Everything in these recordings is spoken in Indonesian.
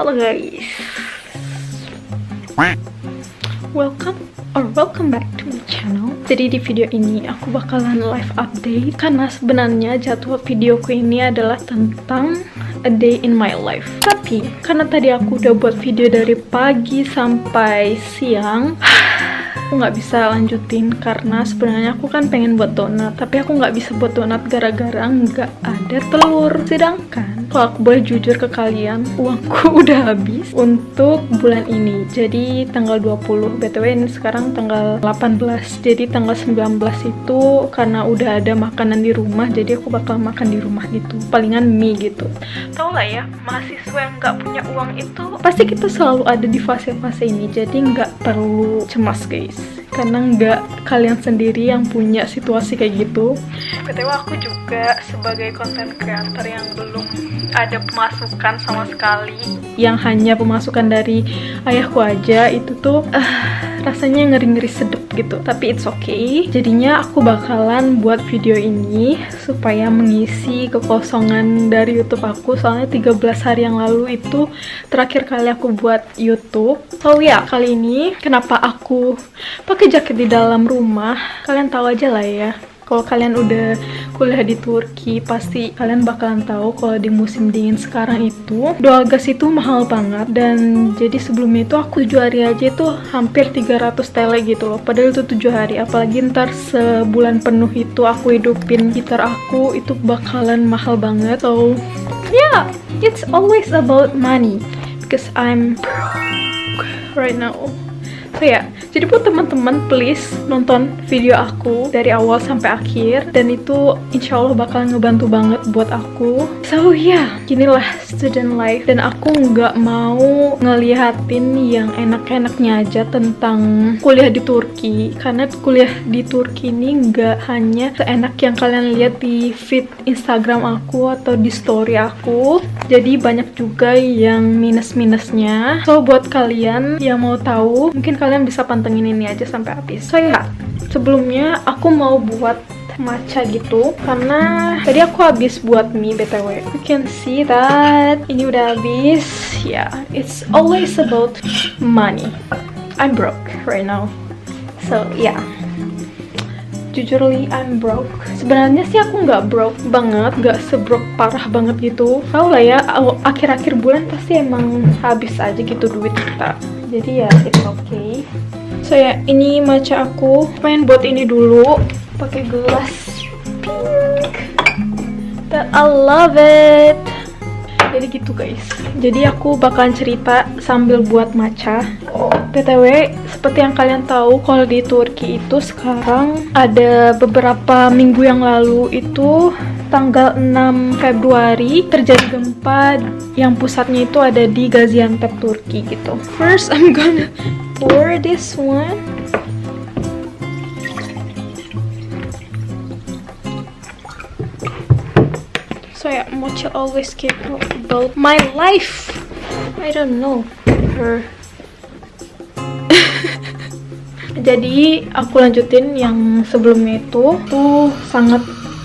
Halo guys, welcome back to my channel. Jadi di video ini aku bakalan live update karena sebenarnya jadwal videoku ini adalah tentang a day in my life. Tapi karena tadi aku udah buat video dari pagi sampai siang, aku nggak bisa lanjutin karena sebenarnya aku kan pengen buat donat, tapi aku nggak bisa buat donat gara-gara nggak ada telur. Sedangkan kalau aku boleh jujur ke kalian, uangku udah habis untuk bulan ini. Jadi tanggal 20, BTW ini sekarang tanggal 18. Jadi tanggal 19 itu karena udah ada makanan di rumah, jadi aku bakal makan di rumah gitu. Palingan mie gitu. Tau lah ya, mahasiswa yang nggak punya uang itu pasti kita selalu ada di fase-fase ini. Jadi nggak perlu cemas guys, karena nggak kalian sendiri yang punya situasi kayak gitu. BTW aku juga sebagai content creator yang belum ada pemasukan sama sekali, yang hanya pemasukan dari ayahku aja, itu tuh rasanya ngeri-ngeri sedep gitu. Tapi it's okay, jadinya aku bakalan buat video ini supaya mengisi kekosongan dari YouTube aku. Soalnya 13 hari yang lalu itu terakhir kali aku buat YouTube. So ya, kali ini kenapa aku pakai jaket di dalam rumah, kalian tahu aja lah ya. Kalau kalian udah kuliah di Turki, pasti kalian bakalan tahu kalau di musim dingin sekarang itu doa gas itu mahal banget. Dan jadi sebelumnya itu aku 7 hari aja itu hampir 300 TL gitu loh. Padahal itu 7 hari, apalagi ntar sebulan penuh itu aku hidupin gitar aku, itu bakalan mahal banget. So yeah, it's always about money because I'm broke right now. So ya, jadi buat teman-teman please nonton video aku dari awal sampai akhir, dan itu insya Allah bakal ngebantu banget buat aku. So ya, inilah student life, dan aku nggak mau ngeliatin yang enak-enaknya aja tentang kuliah di Turki, karena kuliah di Turki ini nggak hanya seenak yang kalian lihat di feed Instagram aku atau di story aku. Jadi banyak juga yang minus-minusnya. So buat kalian yang mau tahu, mungkin kalian bisa pantengin ini aja sampai habis. So ya, sebelumnya aku mau buat matcha gitu karena tadi aku habis buat mie BTW. You can see that ini udah habis. Yeah, it's always about money. I'm broke right now. So yeah, jujurly I'm broke. Sebenarnya sih aku nggak broke banget, nggak sebrok parah banget gitu. Tau lah ya, akhir-akhir bulan pasti emang habis aja gitu duit kita. Jadi ya it's okay. So ya, ini matcha aku. Pengen buat ini dulu pakai gelas pink. But I love it. Jadi gitu guys. Jadi aku bakalan cerita sambil buat matcha. BTW, seperti yang kalian tahu, kalau di Turki itu sekarang ada beberapa minggu yang lalu itu tanggal 6 Februari terjadi gempa yang pusatnya itu ada di Gaziantep, Turki gitu. First, I'm gonna pour this one. So yeah, Mocha always keep about my life. I don't know her. Jadi aku lanjutin yang sebelumnya itu tuh sangat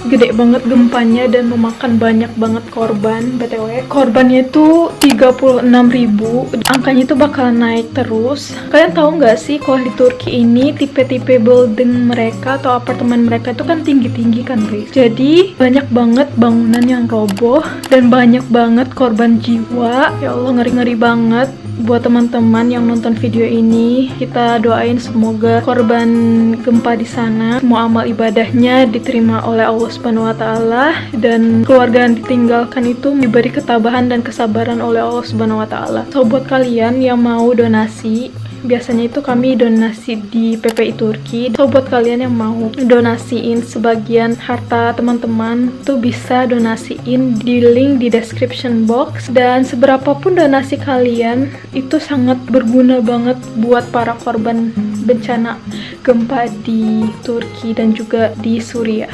gede banget gempanya dan memakan banyak banget korban. BTW korbannya itu 36.000. Angkanya itu bakalan naik terus. Kalian tahu nggak sih kalau di Turki ini tipe-tipe building mereka atau apartemen mereka itu kan tinggi-tinggi kan guys. Jadi banyak banget bangunan yang roboh dan banyak banget korban jiwa. Ya Allah, ngeri-ngeri banget. Buat teman-teman yang nonton video ini, kita doain semoga korban gempa di sana semua amal ibadahnya diterima oleh Allah Subhanahu wa Ta'ala, dan keluarga yang ditinggalkan itu diberi ketabahan dan kesabaran oleh Allah Subhanahu wa Ta'ala. So buat kalian yang mau donasi, biasanya itu kami donasi di PPI Turki. So buat kalian yang mau donasiin sebagian harta teman-teman tuh bisa donasiin di link di description box. Dan seberapapun donasi kalian itu sangat berguna banget buat para korban bencana gempa di Turki dan juga di Suriah.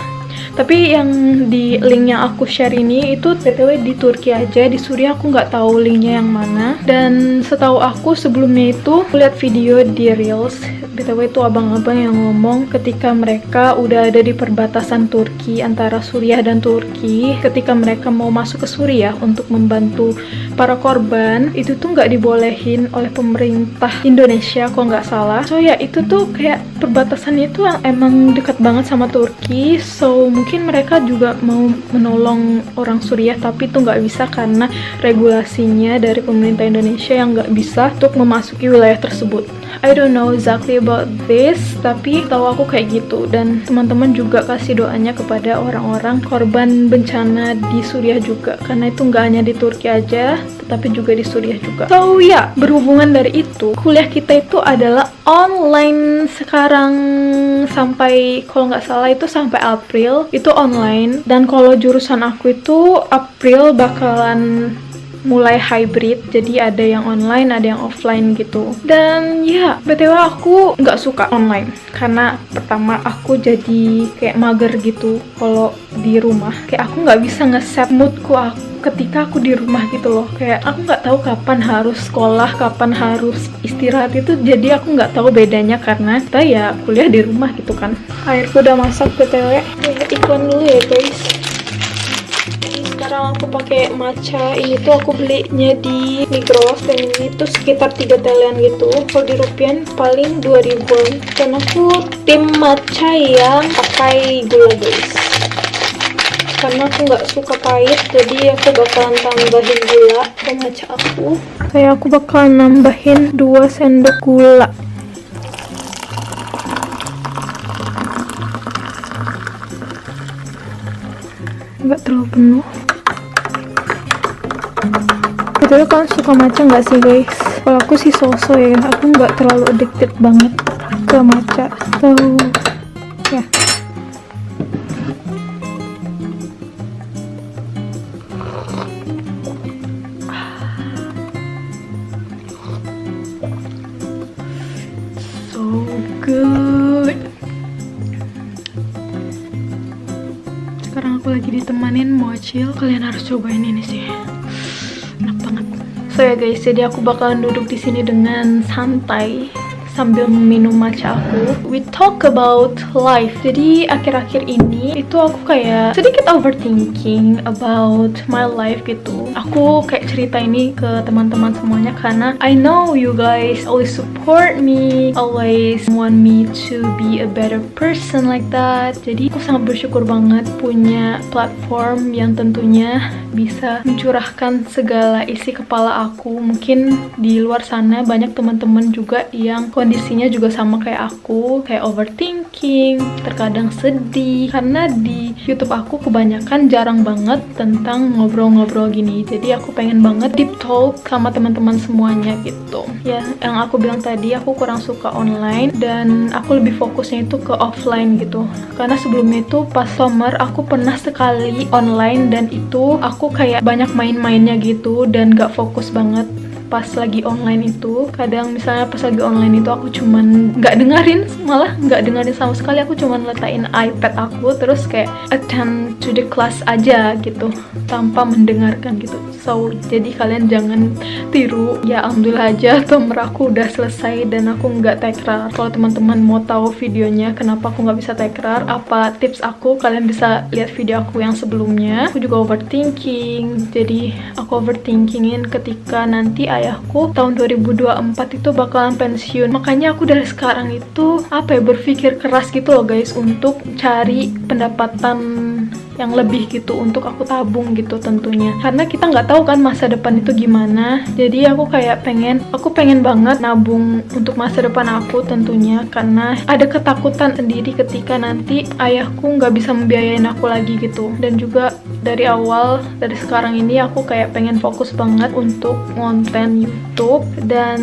Tapi yang di link yang aku share ini itu btw di Turki aja, di Suriah aku nggak tahu linknya yang mana. Dan setahu aku sebelumnya itu aku lihat video di Reels, btw itu abang-abang yang ngomong ketika mereka udah ada di perbatasan Turki antara Suriah dan Turki, ketika mereka mau masuk ke Suriah untuk membantu para korban, itu tuh nggak dibolehin oleh pemerintah Indonesia kalau nggak salah. So ya itu tuh kayak perbatasannya itu emang dekat banget sama Turki, so mungkin mereka juga mau menolong orang Suriah tapi itu nggak bisa karena regulasinya dari pemerintah Indonesia yang nggak bisa untuk memasuki wilayah tersebut. I don't know exactly about this, tapi tahu aku kayak gitu. Dan teman-teman juga kasih doanya kepada orang-orang korban bencana di Suriah juga, karena itu nggak hanya di Turki aja tetapi juga di Suriah juga. So ya, berhubungan dari itu, kuliah kita itu adalah online sekarang sampai, kalau nggak salah itu sampai April itu online. Dan kalau jurusan aku itu April bakalan mulai hybrid, jadi ada yang online ada yang offline gitu. Dan ya btw aku nggak suka online karena pertama aku jadi kayak mager gitu kalau di rumah, kayak aku nggak bisa nge-set moodku ketika aku di rumah gitu loh. Kayak aku nggak tahu kapan harus sekolah, kapan harus istirahat, itu jadi aku nggak tahu bedanya karena kita ya kuliah di rumah gitu kan. Airku udah masak btw, iklan dulu ya guys. Sekarang aku pakai matcha, ini tuh aku belinya di Migros dan ini tuh sekitar 3 TLan gitu, kalau di rupiah paling 2000-an. Dan aku tim matcha yang pakai gula guys, karena aku nggak suka pahit, jadi aku bakalan tambahin gula ke matcha aku. Kayak aku bakalan nambahin 2 sendok gula. Nggak terlalu penuh. Betul, kalian suka matcha nggak sih guys? Kalau aku sih so-so ya, aku nggak terlalu addicted banget ke matcha. So ya. So good. Sekarang aku lagi ditemanin mochil, kalian harus cobain ini sih. Enak banget. So ya guys, jadi aku bakalan duduk di sini dengan santai sambil minum matcha aku. We talk about life. Jadi akhir-akhir ini itu aku kayak sedikit overthinking about my life gitu. Aku kayak cerita ini ke teman-teman semuanya karena I know you guys always support me, always want me to be a better person like that. Jadi aku sangat bersyukur banget punya platform yang tentunya bisa mencurahkan segala isi kepala aku. Mungkin di luar sana banyak teman-teman juga yang kondisinya juga sama kayak aku, kayak overthinking, terkadang sedih, karena di YouTube aku kebanyakan jarang banget tentang ngobrol-ngobrol gini. Jadi aku pengen banget deep talk sama teman-teman semuanya gitu. Ya, yang aku bilang tadi, aku kurang suka online dan aku lebih fokusnya itu ke offline gitu. Karena sebelumnya itu pas summer aku pernah sekali online dan itu aku kayak banyak main-mainnya gitu dan gak fokus banget pas lagi online itu. Kadang misalnya pas lagi online itu aku cuman nggak dengerin, malah nggak dengerin sama sekali, aku cuman letakkan iPad aku terus kayak attend to the class aja gitu tanpa mendengarkan gitu. So jadi kalian jangan tiru ya. Alhamdulillah aja tomer aku udah selesai dan aku nggak tekrar. Kalau teman-teman mau tahu videonya kenapa aku nggak bisa tekrar, apa tips aku, kalian bisa lihat video aku yang sebelumnya. Aku juga overthinking, jadi aku overthinkingin ketika nanti ayahku tahun 2024 itu bakalan pensiun. Makanya aku dari sekarang itu berpikir keras gitu loh guys untuk cari pendapatan yang lebih gitu untuk aku tabung gitu tentunya, karena kita nggak tahu kan masa depan itu gimana. Jadi aku kayak pengen banget nabung untuk masa depan aku tentunya, karena ada ketakutan sendiri ketika nanti ayahku nggak bisa membiayain aku lagi gitu. Dan juga dari awal, dari sekarang ini aku kayak pengen fokus banget untuk konten YouTube. Dan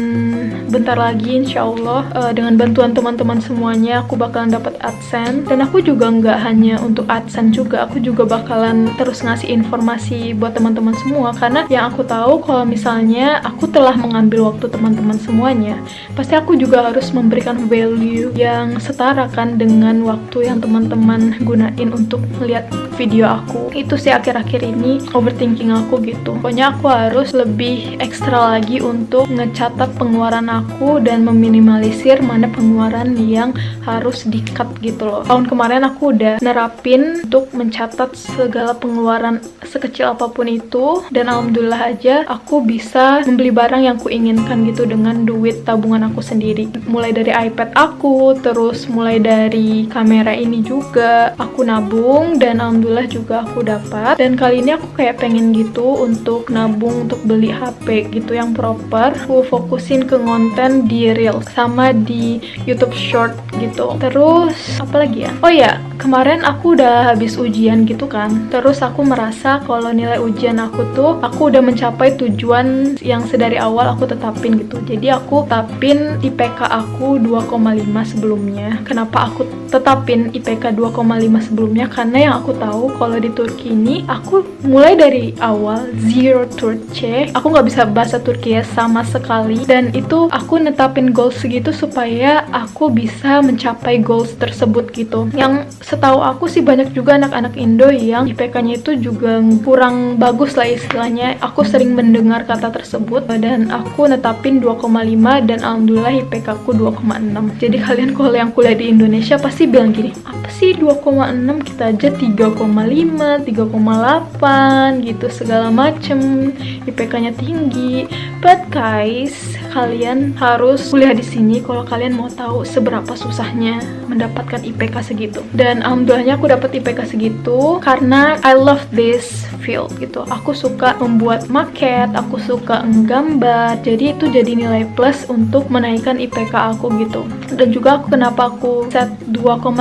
bentar lagi insya Allah dengan bantuan teman-teman semuanya aku bakalan dapat AdSense. Dan aku juga nggak hanya untuk AdSense juga, aku juga bakalan terus ngasih informasi buat teman-teman semua. Karena yang aku tahu kalau misalnya aku telah mengambil waktu teman-teman semuanya, pasti aku juga harus memberikan value yang setara kan dengan waktu yang teman-teman gunain untuk melihat video aku. Itu sih akhir-akhir ini overthinking aku gitu. Pokoknya aku harus lebih ekstra lagi untuk ngecatat pengeluaran aku dan meminimalisir mana pengeluaran yang harus di-cut gitu loh. Tahun kemarin aku udah nerapin untuk mencatat segala pengeluaran sekecil apapun itu, dan alhamdulillah aja aku bisa membeli barang yang aku inginkan gitu dengan duit tabungan aku sendiri. Mulai dari iPad aku, terus mulai dari kamera ini juga aku nabung, dan alhamdulillah juga aku dapat. Dan kali ini aku kayak pengen gitu untuk nabung untuk beli HP gitu yang proper. Aku fokusin ke konten di Reels sama di YouTube Short gitu. Terus apa lagi ya? Oh ya, kemarin aku udah habis ujian gitu kan. Terus aku merasa kalau nilai ujian aku tuh aku udah mencapai tujuan yang sedari awal aku tetapin gitu. Jadi aku tetapin IPK aku 2,5 sebelumnya. Kenapa aku tetapin IPK 2,5 sebelumnya? Karena yang aku tahu kalau di Turki ini aku mulai dari awal zero Turkce. Aku nggak bisa bahasa Turki ya sama sekali, dan itu aku netapin goals segitu supaya aku bisa mencapai goals tersebut gitu. Yang setahu aku sih banyak juga anak-anak Indo yang IPK-nya itu juga kurang bagus lah istilahnya. Aku sering mendengar kata tersebut, dan aku netapin 2,5 dan alhamdulillah IPK aku 2,6. Jadi kalian kalau yang kuliah di Indonesia pasti bilang gini, apa sih 2,6, kita aja 3,5, 3,8 gitu segala macem, IPK-nya tinggi. But guys, kalian harus kuliah di sini kalau kalian mau tahu seberapa susahnya mendapatkan IPK segitu. Dan alhamdulillahnya aku dapat IPK segitu karena I love this field gitu. Aku suka membuat maket, aku suka menggambar. Jadi itu jadi nilai plus untuk menaikkan IPK aku gitu. Dan juga kenapa aku set 2,5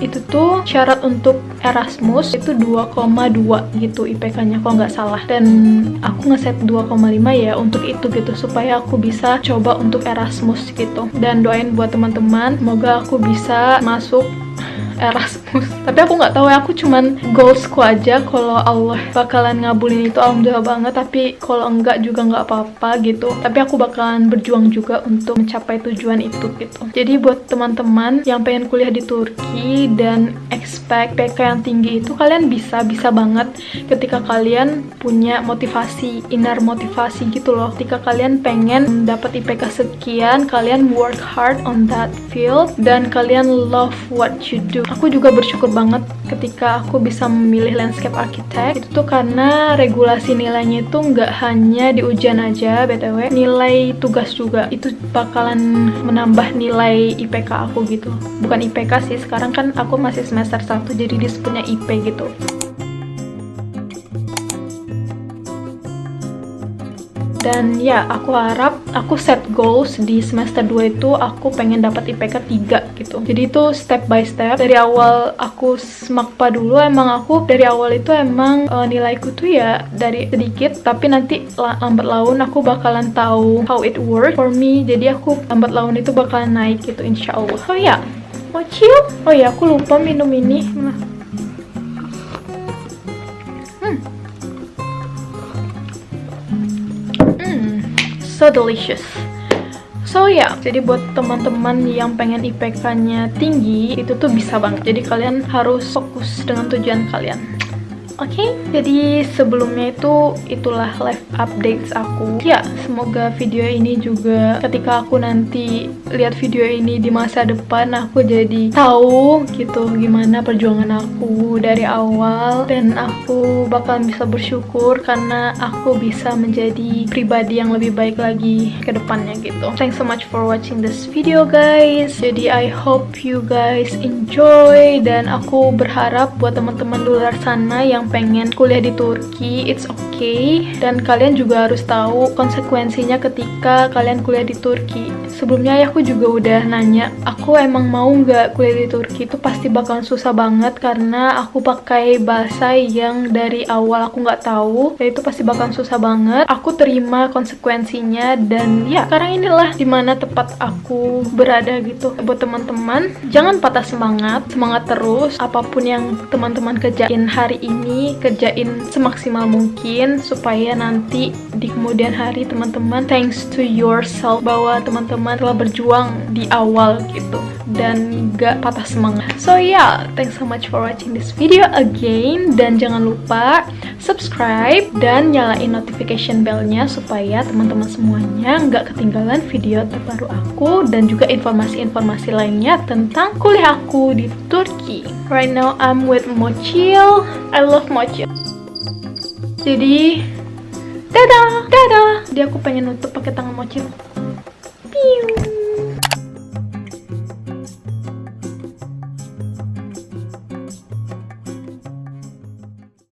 itu tuh syarat untuk Erasmus itu 2,2 gitu IPK-nya kalau nggak salah. Dan aku ngeset 2,5 ya untuk itu gitu, supaya aku bisa coba untuk Erasmus gitu. Dan doain buat teman-teman, semoga aku bisa masuk Erasmus. Tapi aku nggak tahu ya, aku cuman goalsku aja. Kalau Allah bakalan ngabulin itu alhamdulillah banget, tapi kalau enggak juga nggak apa-apa gitu. Tapi aku bakalan berjuang juga untuk mencapai tujuan itu gitu. Jadi buat teman-teman yang pengen kuliah di Turki dan expect IPK yang tinggi itu, kalian bisa banget ketika kalian punya motivasi, inner motivasi gitu loh. Ketika kalian pengen dapat IPK sekian, kalian work hard on that field dan kalian love what you do. Aku juga bersyukur banget ketika aku bisa memilih landscape architect. Itu tuh karena regulasi nilainya itu nggak hanya di ujian aja, BTW. Nilai tugas juga. Itu bakalan menambah nilai IPK aku gitu. Bukan IPK sih, sekarang kan aku masih semester 1, jadi disebutnya IP gitu. Dan ya, aku harap aku set goals di semester 2 itu aku pengen dapat IPK 3 gitu. Jadi itu step by step. Dari awal aku SMAKPA dulu, emang aku dari awal itu emang nilaiku tuh ya dari sedikit, tapi nanti lambat laun aku bakalan tahu how it works for me. Jadi aku lambat laun itu bakalan naik gitu insyaallah. Oh ya, mau chill? Oh ya, aku lupa minum ini. So delicious. So ya, jadi buat teman-teman yang pengen IPK-nya tinggi, itu tuh bisa banget. Jadi kalian harus fokus dengan tujuan kalian. Oke, jadi sebelumnya itulah live updates aku. Ya, semoga video ini juga ketika aku nanti lihat video ini di masa depan, aku jadi tahu gitu gimana perjuangan aku dari awal, dan aku bakalan bisa bersyukur karena aku bisa menjadi pribadi yang lebih baik lagi ke depannya gitu. Thanks so much for watching this video guys. Jadi I hope you guys enjoy, dan aku berharap buat teman-teman di luar sana yang pengen kuliah di Turki, it's okay. Dan kalian juga harus tahu konsekuensinya ketika kalian kuliah di Turki. Sebelumnya aku juga udah nanya, aku emang mau nggak kuliah di Turki. Itu pasti bakalan susah banget karena aku pakai bahasa yang dari awal aku nggak tahu, dan itu pasti bakalan susah banget. Aku terima konsekuensinya, dan ya sekarang inilah dimana tempat aku berada gitu. Buat teman-teman, jangan patah semangat terus. Apapun yang teman-teman kerjain hari ini, kerjain semaksimal mungkin supaya nanti di kemudian hari teman-teman thanks to yourself, bahwa teman-teman telah berjuang di awal gitu dan gak patah semangat. So yeah, thanks so much for watching this video again, dan jangan lupa subscribe dan nyalain notification bellnya supaya teman-teman semuanya nggak ketinggalan video terbaru aku dan juga informasi-informasi lainnya tentang kuliah aku di Turki. Right now I'm with Mochil. I love Mochil. Jadi dadah. Jadi aku pengen nutup pakai tangan Mochil. Piu.